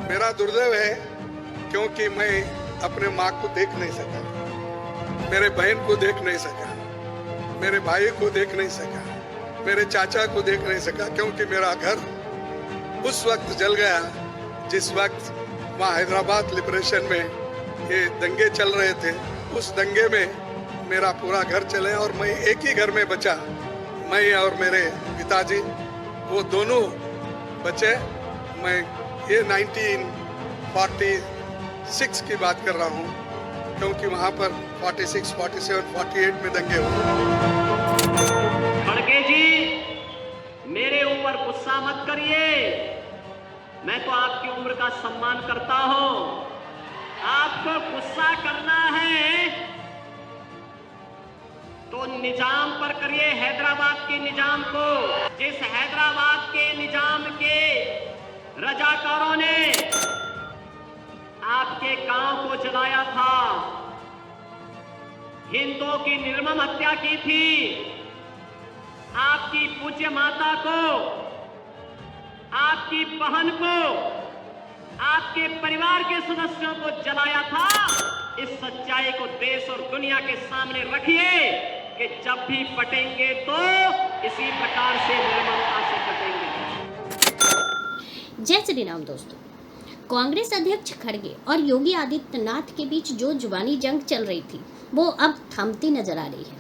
मेरा दुर्दैव है क्योंकि मैं अपने माँ को देख नहीं सका, मेरे बहन को देख नहीं सका, मेरे भाई को देख नहीं सका, मेरे चाचा को देख नहीं सका, क्योंकि मेरा घर उस वक्त जल गया जिस वक्त वहाँ हैदराबाद लिबरेशन में ये दंगे चल रहे थे। उस दंगे में मेरा पूरा घर चले और मैं एक ही घर में बचा, मैं और मेरे पिताजी, वो दोनों बचे। मैं ये 1946 की बात कर रहा हूँ, क्योंकि वहाँ पर 46, 47, 48 में दंगे हुए। खड़गे जी, मेरे ऊपर गुस्सा मत करिए, मैं तो आपकी उम्र का सम्मान करता हूँ। आपको गुस्सा करना है तो निजाम पर करिए, हैदराबाद के निजाम को। जिस हैदराबाद के निजाम के रजाकारों ने आपके गांव को जलाया था, हिंदुओं की निर्मम हत्या की थी, आपकी पूज्य माता को, आपकी बहन को, आपके परिवार के सदस्यों को जलाया था, इस सच्चाई को देश और दुनिया के सामने रखिए कि जब भी पटेंगे तो इसी प्रकार से निर्ममता से पटेंगे। जय श्री राम दोस्तों। कांग्रेस अध्यक्ष खड़गे और योगी आदित्यनाथ के बीच जो जुबानी जंग चल रही थी वो अब थमती नजर आ रही है।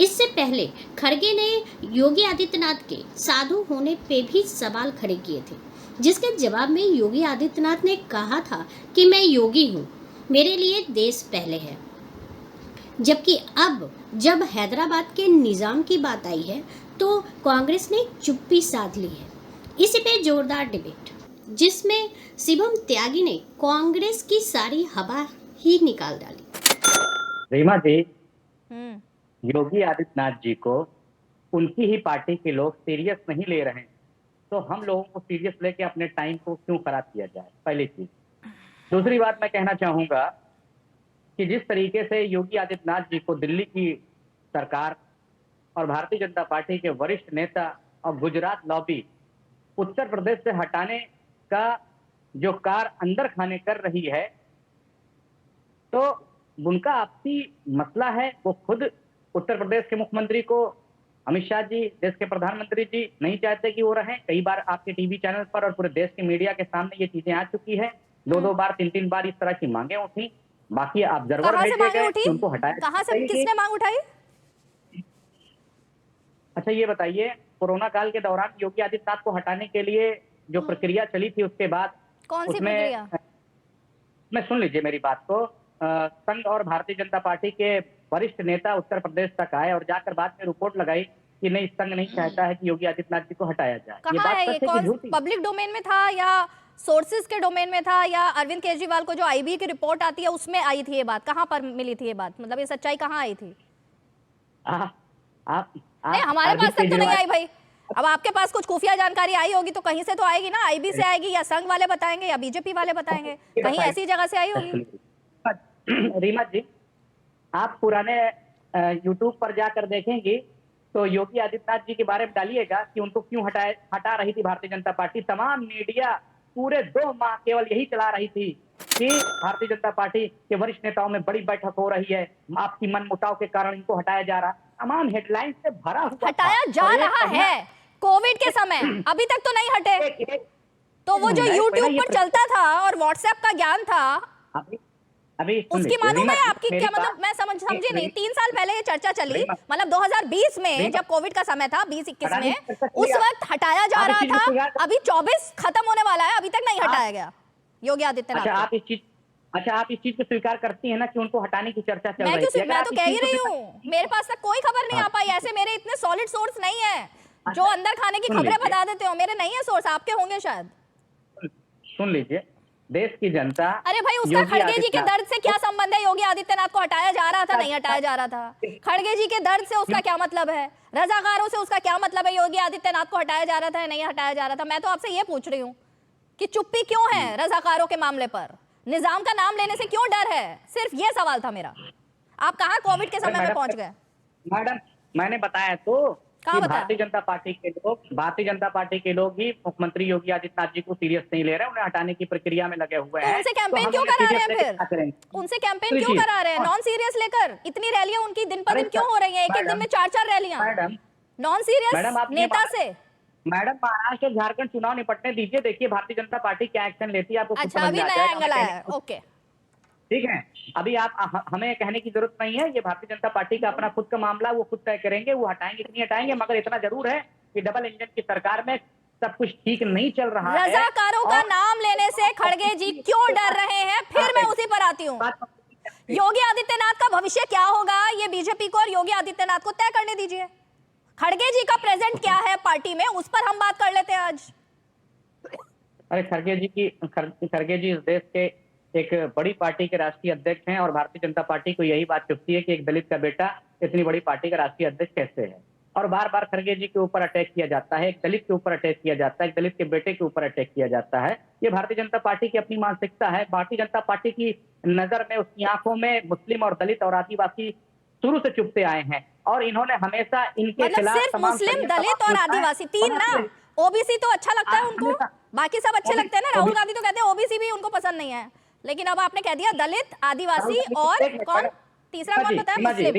इससे पहले खड़गे ने योगी आदित्यनाथ के साधु होने पे भी सवाल खड़े किए थे, जिसके जवाब में योगी आदित्यनाथ ने कहा था कि मैं योगी हूँ, मेरे लिए देश पहले है। जबकि अब जब हैदराबाद के निजाम की बात आई है तो कांग्रेस ने चुप्पी साध ली है। इसी पे जोरदार डिबेट, जिसमें शिवम त्यागी ने कांग्रेस की सारी हवा ही निकाल डाली। रीमा जी, योगी आदित्यनाथ जी को उनकी ही पार्टी के लोग सीरियस नहीं ले रहे हैं, तो हम लोगों को सीरियस लेके अपने टाइम को क्यों खराब किया जाए, पहली चीज। दूसरी बात मैं कहना चाहूंगा कि जिस तरीके से योगी आदित्यनाथ जी को दिल्ली की सरकार और भारतीय जनता पार्टी के वरिष्ठ नेता और गुजरात लॉबी उत्तर प्रदेश से हटाने का जो कार अंदर खाने कर रही है, तो उनका आपसी मसला है। वो खुद उत्तर प्रदेश के मुख्यमंत्री को अमित शाह जी, देश के प्रधानमंत्री जी नहीं चाहते कि वो रहें। कई बार आपके टीवी चैनल पर और पूरे देश के मीडिया के सामने ये चीजें आ चुकी है। 2-2 बार 3-3 बार इस तरह की मांगे उठी। बाकी ऑब्जर्वर भेजे गए कि उनको हटाया। कहां से किसने मांग उठाई? अच्छा ये बताइए, कोरोना काल के दौरान योगी आदित्यनाथ को हटाने के लिए जो प्रक्रिया चली थी, उसके बाद कौन सी प्रक्रिया? मैं सुन लीजिए मेरी बात को। संघ और भारतीय जनता पार्टी के वरिष्ठ नेता उत्तर प्रदेश तक आए और जाकर बाद में रिपोर्ट लगाई कि नहीं, संघ नहीं चाहता है कि योगी आदित्यनाथ जी को हटाया जाए। कहाँ है ये? कौन पब्लिक डोमेन में था या सोर्सेज के डोमेन में था या अरविंद केजरीवाल को जो आईबी की रिपोर्ट आती है उसमें आई थी ये बात? कहाँ पर मिली थी ये बात? मतलब ये सच्चाई कहाँ आई थी? नहीं, हमारे पास तक तो नहीं आई भाई। अब आपके पास कुछ खुफिया जानकारी आई होगी तो कहीं से तो आएगी ना, आईबी से आएगी या संघ वाले बताएंगे या बीजेपी वाले बताएंगे, कहीं ऐसी जगह से आई होगी। रीमा जी, आप पुराने यूट्यूब पर जाकर देखेंगे तो योगी आदित्यनाथ जी के बारे में डालिएगा कि उनको क्यों हटा रही थी भारतीय जनता पार्टी। तमाम मीडिया पूरे 2 माह केवल यही चला रही थी कि भारतीय जनता पार्टी के वरिष्ठ नेताओं में बड़ी बैठक हो रही है, आपसी मनमुटाव के कारण इनको हटाया जा रहा। तमाम हेडलाइन से भरा हुआ हटाया जा रहा है कोविड के समय, अभी तक तो नहीं हटे। तो वो जो यूट्यूब पर चलता था और व्हाट्सएप का ज्ञान था, अभी उसकी मालूम है आपकी क्या? मतलब मैं समझी नहीं। 3 साल पहले ये चर्चा चली, मतलब 2020 में जब कोविड का समय था, 20-21 में, उस वक्त हटाया जा रहा था। अभी 24 खत्म होने वाला है, अभी तक नहीं हटाया गया योगी आदित्यनाथ। अच्छा आप इस चीज को स्वीकार करती है ना कि उनको हटाने की चर्चा चल रही है? मैं तो कह ही रही हूँ, मेरे पास तक कोई खबर नहीं आ पाई। ऐसे मेरे इतने सॉलिड सोर्स नहीं है जो अंदर खाने की खबरें बता देते हो। मेरे नहीं है सोर्स, आपके होंगे शायद। सुन लीजिए, देश की जनता। अरे भाई, उसका खड़गे जी के दर्द से क्या संबंध है? योगी आदित्यनाथ को हटाया जा रहा था, नहीं हटाया जा रहा था? खड़गे जी के दर्द से उसका क्या मतलब है? रजाकारों से उसका क्या मतलब है? योगी आदित्यनाथ को हटाया जा रहा था, नहीं हटाया जा रहा था? मैं तो आपसे ये पूछ रही हूँ कि चुप्पी क्यों है रजाकारों के मामले पर? निजाम का नाम लेने से क्यों डर है? सिर्फ ये सवाल था मेरा। आप कहाँ कोविड के समय में पहुंच गए? मैडम, मैंने बताया तो कहाँ कि बताया? भारतीय जनता पार्टी के लोग ही मुख्यमंत्री योगी आदित्यनाथ जी को सीरियस नहीं ले रहे, उन्हें हटाने की प्रक्रिया में लगे हुए तो हैं। उनसे कैंपेन हम क्यों उन्हें करा रहे serious हैं लेके क्या फिर? करेंगे? उनसे कैंपेन क्यों सुनिए, करा रहे हैं नॉन सीरियस लेकर? इतनी रैलियां उनकी दिन पर अरे दिन क्यों हो रही हैं? एक एक दिन में 4-4 रैलियां मैडम नॉन सीरियस मैडम आप ये नेता मान- से। मैडम महाराष्ट्र और झारखंड चुनाव निपटने दीजिए, देखिए भारतीय जनता पार्टी क्या एक्शन लेती है, आपको खुद अच्छा, समझ अभी में आ नया जाएगा। एंगल हमें आया कहने- है। ओके, ठीक है, अभी आप हमें कहने की जरूरत नहीं है, ये भारतीय जनता पार्टी का अपना खुद का मामला, वो खुद तय करेंगे, वो हटाएंगे कि नहीं हटाएंगे, मगर इतना जरूर है कि डबल इंजन की सरकार में सब कुछ ठीक नहीं चल रहा है। रजाकारों का और- नाम लेने से खड़गे जी क्यों डर रहे हैं? फिर मैं उसी पर आती हूँ। योगी आदित्यनाथ का भविष्य क्या होगा, ये बीजेपी को और योगी आदित्यनाथ को तय करने दीजिए। खड़गे जी का प्रेजेंट क्या है पार्टी में, उस पर हम बात कर लेते हैं आज। अरे खड़गे जी इस देश के एक बड़ी पार्टी के राष्ट्रीय अध्यक्ष हैं और भारतीय जनता पार्टी को यही बात चुभती है कि एक दलित का बेटा इतनी बड़ी पार्टी का राष्ट्रीय अध्यक्ष कैसे है। और बार बार खड़गे जी के ऊपर अटैक किया जाता है, एक दलित के ऊपर अटैक किया जाता है, एक दलित के बेटे के ऊपर अटैक किया जाता है। ये भारतीय जनता पार्टी की अपनी मानसिकता है। भारतीय जनता पार्टी की नजर में, उसकी आंखों में मुस्लिम और दलित और आदिवासी शुरू से चुभते आए हैं और इन्होंने हमेशा इनके मतलब खिलाफ सिर्फ तमाम मुस्लिम, तरीके- दलित और तमाम- आदिवासी, तीन ना? ओबीसी तो अच्छा लगता है उनको, बाकी सब अच्छे लगते हैं ना। राहुल गांधी तो कहते हैं ओबीसी भी उनको पसंद नहीं है, लेकिन अब आपने कह दिया दलित, आदिवासी और कौन तीसरा, कौन बताया? मुस्लिम।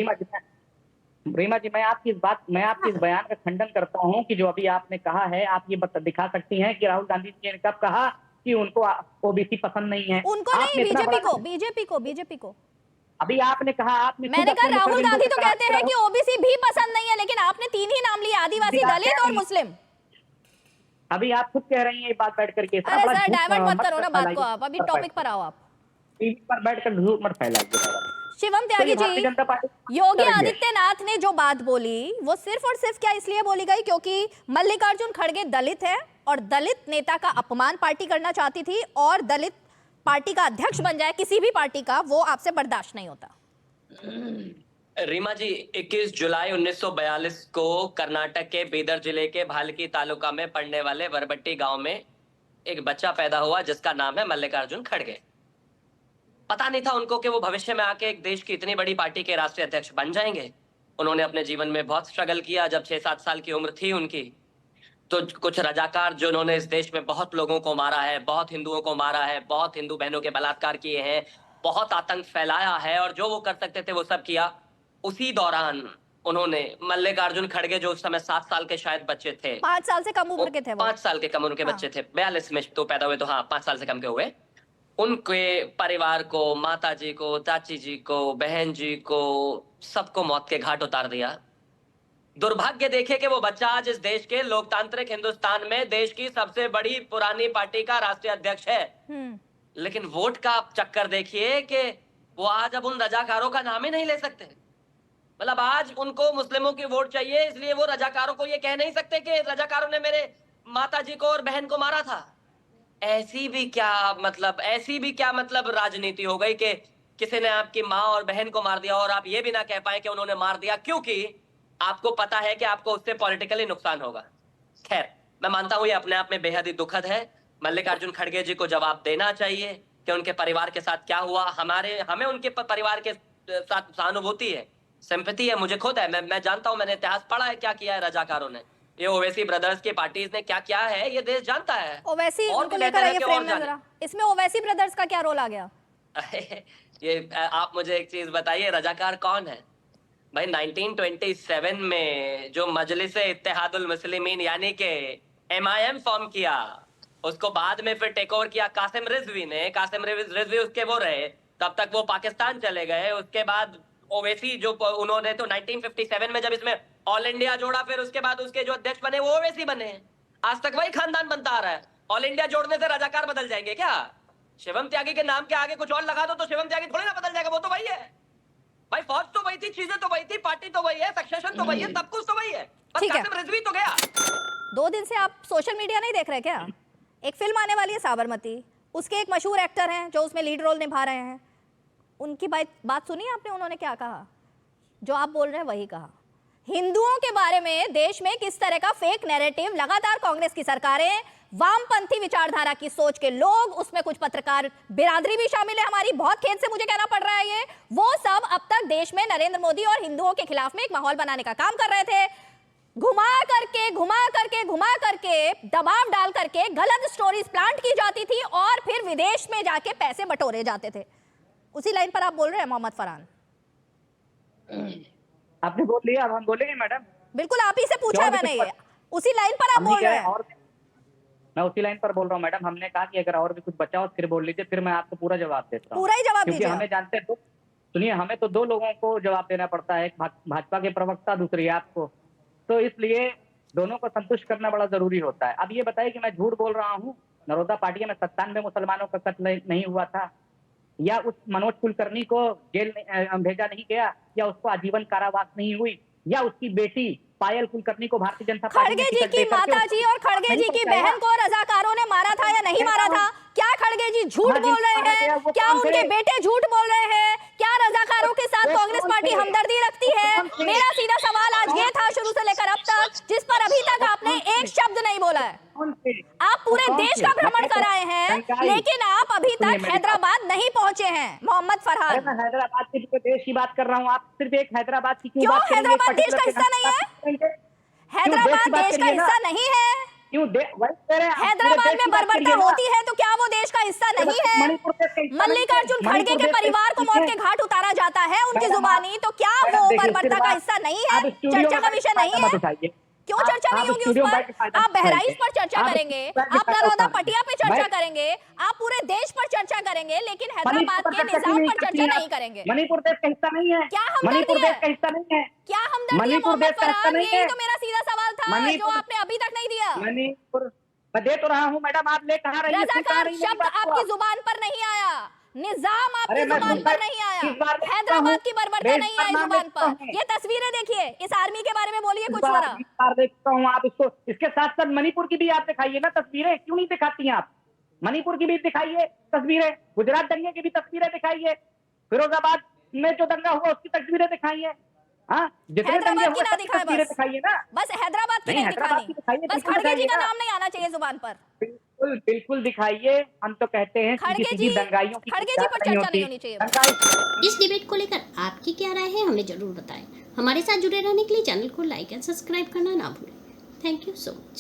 रीमा जी, मैं आपकी इस बयान का खंडन करता हूं कि जो अभी आपने कहा है, आप ये दिखा सकती हैं कि राहुल गांधी जी ने कब कहा कि उनको ओबीसी पसंद नहीं है? उनको नहीं, आपने इतना बीजेपी को। अभी आपने कहा, आपने मैंने खुद कहा अपने राहुल मुखर गांधी बिंदु तो पे कहते कहा हैं कि ओबीसी भी पसंद नहीं है, लेकिन आपने तीन ही नाम लिए, आदिवासी, दलित और मुस्लिम। अभी आप खुद कह रही हैं ये बात बैठ करके। अरे सर, डाइवर्ट मत करो ना बात को, आप अभी टॉपिक पर आओ। आप टीवी पर बैठकर झूठ मत फैलाइए। शिवम त्यागी भारतीय जी, जनता पार्टी योगी करेंगे। आदित्यनाथ ने जो बात बोली वो सिर्फ और सिर्फ क्या इसलिए बोली गई क्योंकि मल्लिकार्जुन खड़गे दलित है और दलित नेता का अपमान पार्टी करना चाहती थी, और दलित पार्टी का अध्यक्ष बन जाए किसी भी पार्टी का, वो आपसे बर्दाश्त नहीं होता? रीमा जी, 21 जुलाई 1942 को कर्नाटक के बीदर जिले के भालकी तालुका में पड़ने वाले वरबट्टी गांव में एक बच्चा पैदा हुआ जिसका नाम है मल्लिकार्जुन खड़गे। पता नहीं था उनको कि वो भविष्य में आके एक देश की इतनी बड़ी पार्टी के राष्ट्रीय अध्यक्ष बन जाएंगे। उन्होंने अपने जीवन में बहुत स्ट्रगल किया। जब 6-7 साल की उम्र थी उनकी, तो कुछ रजाकार जिन्होंने इस देश में बहुत लोगों को मारा है, बहुत हिंदुओं को मारा है, बहुत हिंदू बहनों के बलात्कार किए हैं, बहुत आतंक फैलाया है और जो वो कर सकते थे वो सब किया। उसी दौरान उन्होंने मल्लिकार्जुन खड़गे, जो उस समय 7 साल के शायद बच्चे थे, 5 साल से कम उम्र के थे वो। 5 साल के कम उम्र के बच्चे थे, 42 में तो पैदा हुए, तो हाँ 5 साल से कम के हुए। उनके परिवार को, माता जी को, चाची जी को, बहन जी को, सबको मौत के घाट उतार दिया। दुर्भाग्य देखे कि वो बच्चा आज इस देश के लोकतांत्रिक हिंदुस्तान में देश की सबसे बड़ी पुरानी पार्टी का राष्ट्रीय अध्यक्ष है। लेकिन वोट का चक्कर देखिए कि वो आज अब उन रजाकारों का नाम ही नहीं ले सकते। मतलब आज उनको मुस्लिमों की वोट चाहिए, इसलिए वो रजाकारों को ये कह नहीं सकते कि रजाकारों ने मेरे माता जी को और बहन को मारा था। ऐसी भी क्या मतलब राजनीति हो गई कि किसी ने आपकी माँ और बहन को मार दिया और आप ये भी ना कह पाए कि उन्होंने मार दिया, क्योंकि आपको पता है कि आपको उससे पॉलिटिकली नुकसान होगा। खैर, मैं मानता हूं ये अपने आप में बेहद ही दुखद है। मल्लिकार्जुन खड़गे जी को जवाब देना चाहिए कि उनके परिवार के साथ क्या हुआ। हमें उनके परिवार के साथ सहानुभूति है, सिंपैथी है, मुझे खुद है। मैं जानता हूं, मैंने इतिहास पढ़ा है क्या किया है रजाकारों ने। ये ओवैसी ब्रदर्स की पार्टीज ने क्या किया है ये देश जानता है। ओवैसी और उनको भी लेकर बेहतर है आइए कि फ्रेम और में जाने। जरा, इसमें ओवैसी ब्रदर्स का क्या रोल आ गया? ये आप मुझे एक चीज बताइए, रजाकार कौन है भाई? 1927 में जो मजलिस इत्तेहादुल मुस्लिमीन यानी कि MIM फॉर्म किया, उसको बाद में फिर टेक ओवर किया कासिम रिजवी ने। कासिम रिजवी उसके वो रहे, तब तक वो पाकिस्तान चले गए। उसके बाद ओवैसी जो उन्होंने तो 1957 में जब इसमें ऑल इंडिया जोड़ा, फिर उसके बाद उसके जो अध्यक्ष बने वो ओवैसी बने। आज तक वही खानदान बनता आ रहा है। ऑल इंडिया जोड़ने से रजाकार बदल जाएंगे क्या? शिवम त्यागी के नाम के आगे कुछ और लगा दो तो शिवम त्यागी थोड़ी ना बदल जाएगा, वो तो वही है भाई। फौज तो वही थी, चीजें तो वही थी, पार्टी तो वही है, सक्सेशन तो वही है, सब कुछ तो वही है, बस ठीक है। कासिम रिजवी तो गया। 2 दिन से आप सोशल मीडिया नहीं देख रहे क्या? एक फिल्म आने वाली है साबरमती, उसके एक मशहूर एक्टर हैं जो उसमें लीड रोल निभा रहे हैं। उनकी बात सुनी आपने? उन्होंने क्या कहा? जो आप बोल रहे हैं वही कहा। हिंदुओं के बारे में देश में किस तरह का फेक नैरेटिव लगातार कांग्रेस की सरकारें, वामपंथी विचारधारा की सोच के लोग, उसमें कुछ पत्रकार बिरादरी भी शामिल है हमारी, बहुत खेद से मुझे कहना पड़ रहा है, ये वो सब अब तक देश में नरेंद्र मोदी और हिंदुओं के खिलाफ में एक माहौल बनाने का काम कर रहे थे। घुमा करके दबाव डाल करके गलत स्टोरीज प्लांट की जाती थी और फिर विदेश में जाके पैसे बटोरे जाते थे। उसी लाइन पर आप बोल रहे हैं मोहम्मद फरहान? आपने बोल लिया, अब हम बोलेंगे मैडम? बिल्कुल, आप ही से पूछा मैंने ये, उसी लाइन पर आप बोल रहे हैं। मैं उसी लाइन पर बोल रहा हूँ मैडम। हमने कहा कि अगर और भी कुछ बचा हो फिर बोल लीजिए, फिर मैं आपको पूरा जवाब देता हूँ। पूरा ही जवाब क्योंकि दीजिए। हमें जानते हैं, सुनिए, हमें तो दो लोगों को जवाब देना पड़ता है, एक भाजपा के प्रवक्ता, दूसरी आपको, तो इसलिए दोनों को संतुष्ट करना बड़ा जरूरी होता है। अब ये बताइए कि मैं झूठ बोल रहा हूँ? नरोदा पाटिया में 97 मुसलमानों का कत्ल नहीं हुआ था? या उस मनोज कुलकर्णी को जेल भेजा नहीं गया? या उसको आजीवन कारावास नहीं हुई? या उसकी बेटी पायल कुलकर्णी को भारतीय जनता पार्टी खड़गे जी की माता जी और खड़गे जी की बहन को रजाकारों ने मारा था या नहीं मारा था? क्या खड़गे जी झूठ बोल रहे हैं? क्या उनके बेटे झूठ बोल रहे हैं? क्या रजाकारों के साथ कांग्रेस पार्टी हमदर्दी रखती है? मेरा सीधा सवाल आज ये था शुरू से लेकर अब तक, जिस पर अभी तक आपने एक शब्द नहीं बोला है। आप पूरे देश का भ्रमण कर आए हैं, लेकिन आप अभी तक हैदराबाद नहीं पहुंचे हैं मोहम्मद फरहान। मैं हैदराबाद के देश की बात कर रहा हूँ, आप सिर्फ एक हैदराबाद की क्यों? हैदराबाद देश का हिस्सा नहीं है? हैदराबाद देश का हिस्सा नहीं है? हैदराबाद में बर्बरता होती है तो क्या वो देश का हिस्सा नहीं है? मल्लिकार्जुन खड़गे के परिवार को मौत के घाट उतारा जाता है उनकी जुबानी, तो क्या वो बर्बरता का हिस्सा नहीं है? चर्चा का विषय नहीं है? क्यों चर्चा नहीं होगी उस पर? आप बहराइच पर चर्चा करेंगे, आप नरोदा पटिया पे चर्चा करेंगे, आप पूरे देश पर चर्चा करेंगे, लेकिन हैदराबाद के निजाम पर चर्चा नहीं करेंगे। मणिपुर देश का हिस्सा नहीं है। क्या हमदर्दी है? क्या हमदर्दी है मोहम्मद फरहान? यही तो मेरा सीधा सवाल था जो आपने अभी तक नहीं दिया। मणिपुर मैं दे तो रहा हूँ मैडम, आप ले कहाँ रही हैं? रजाकार शब्द आपकी जुबान पर नहीं आया, निजाम आपकी जुबान पर नहीं आया, हैदराबाद की बर्बरता नहीं आई जुबान पर। ये तस्वीरें देखिए, इस आर्मी के बारे में बोलिए कुछ जरा। देखता हूँ आप इसको, इसके साथ साथ मणिपुर की भी आप दिखाइए ना तस्वीरें, क्यों नहीं दिखाती हैं आप? मणिपुर की भी दिखाइए तस्वीरें, गुजरात दंगे की भी तस्वीरें दिखाइए, फिरोजाबाद में जो दंगा हुआ उसकी तस्वीरें दिखाइए। हाँ, जितने दंगे हुए तस्वीरें दिखाइए ना, बस हैदराबाद की नहीं दिखानी, बस खड़गे जी का नाम नहीं आना चाहिए जुबान पर। बिल्कुल बिल्कुल दिखाइए। हम तो कहते हैं खड़गे जी पर चर्चा नहीं होनी चाहिए। इस डिबेट को लेकर आपकी क्या राय है हमें जरूर बताएं। हमारे साथ जुड़े रहने के लिए चैनल को लाइक एंड सब्सक्राइब करना ना भूलें। Thank you so much.